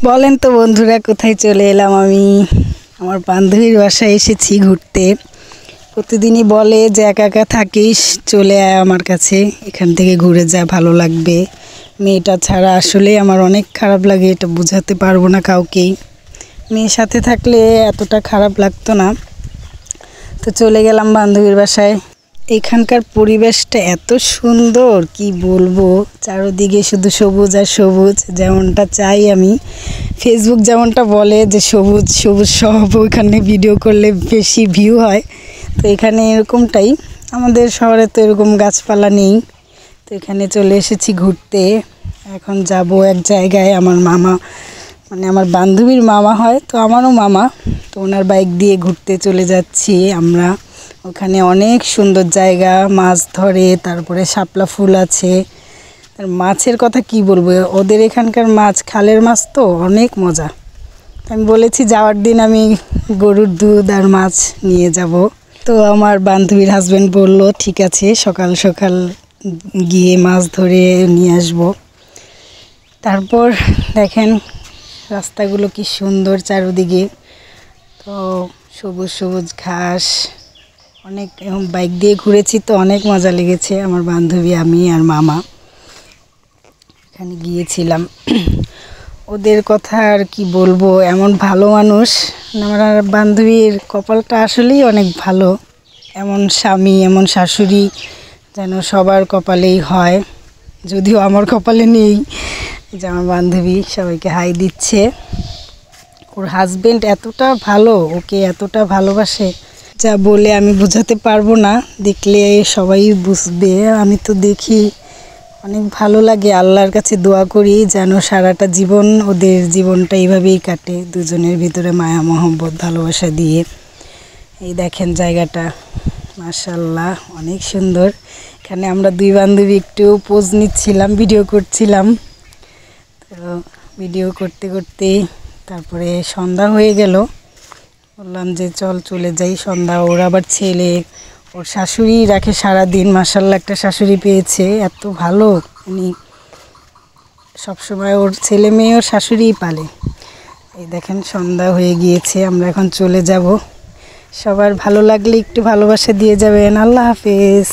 বলেন তো বন্ধুরা, কোথায় চলে এলাম আমি? আমার বান্ধবীর বাসায় এসেছি ঘুরতে। প্রতিদিনই বলে যে একা একা থাকিস, চলে আয় আমার কাছে, এখান থেকে ঘুরে যা, ভালো লাগবে। মেয়েটা ছাড়া আসলে আমার অনেক খারাপ লাগে, এটা বোঝাতে পারবো না কাউকেই। মেয়ের সাথে থাকলে এতটা খারাপ লাগতো না। তো চলে গেলাম বান্ধবীর বাসায়। এখানকার পরিবেশটা এত সুন্দর, কি বলবো। চারদিকে শুধু সবুজ আর সবুজ, যেমনটা চাই আমি। ফেসবুক যেমনটা বলে যে সবুজ সবুজ সব, ওইখানে ভিডিও করলে বেশি ভিউ হয়। তো এখানে এরকমটাই। আমাদের শহরে তো এরকম গাছপালা নেই। তো এখানে চলে এসেছি ঘুরতে। এখন যাব এক জায়গায়, আমার মামা, মানে আমার বান্ধবীর মামা হয়, তো আমারও মামা। তো ওনার বাইক দিয়ে ঘুরতে চলে যাচ্ছি আমরা। ওখানে অনেক সুন্দর জায়গা, মাছ ধরে, তারপরে শাপলা ফুল আছে। আর মাছের কথা কি বলবো, ওদের এখানকার মাছ খালের মাছ, তো অনেক মজা। আমি বলেছি যাওয়ার দিন আমি গরুর দুধ আর মাছ নিয়ে যাব। তো আমার বান্ধবীর হাজব্যান্ড বলল ঠিক আছে, সকাল সকাল গিয়ে মাছ ধরে নিয়ে আসব। তারপর দেখেন রাস্তাগুলো কি সুন্দর চারদিকে, তো সবুজ সবুজ ঘাস। অনেক বাইক দিয়ে ঘুরেছি, তো অনেক মজা লেগেছে। আমার বান্ধবী, আমি আর মামা এখানে গিয়েছিলাম। ওদের কথা আর কি বলবো, এমন ভালো মানুষ। আমার বান্ধবীর কপালটা আসলেই অনেক ভালো। এমন স্বামী, এমন শাশুড়ি যেন সবার কপালেই হয়, যদিও আমার কপালে নেই। যে আমার বান্ধবী সবাইকে হাই দিচ্ছে। ওর হাজবেন্ড এতটা ভালো, ওকে এতটা ভালোবাসে, যা বলে আমি বোঝাতে পারবো না। দেখলে সবাই বুঝবে। আমি তো দেখি, অনেক ভালো লাগে। আল্লাহর কাছে দোয়া করি যেন সারাটা জীবন ওদের জীবনটা এইভাবেই কাটে, দুজনের ভিতরে মায়া মহব্বত ভালোবাসা দিয়ে। এই দেখেন জায়গাটা, মাশাআল্লাহ অনেক সুন্দর। এখানে আমরা দুই বান্ধবী একটু পোজ নিচ্ছিলাম, ভিডিও করছিলাম। তো ভিডিও করতে করতে তারপরে সন্ধ্যা হয়ে গেল। বললাম যে চল চলে যাই। সন্ধ্যা, ওর আবার ছেলে, ওর শাশুড়ি রাখে সারাদিন। মাশাআল্লাহ একটা শাশুড়ি পেয়েছে, এত ভালো। উনি সবসময় ওর ছেলে মেয়ে ওর শাশুড়িই পালে। এই দেখেন সন্ধ্যা হয়ে গিয়েছে, আমরা এখন চলে যাব। সবার ভালো লাগলে একটু ভালোবাসা দিয়ে যাবেন। আল্লাহ হাফেজ।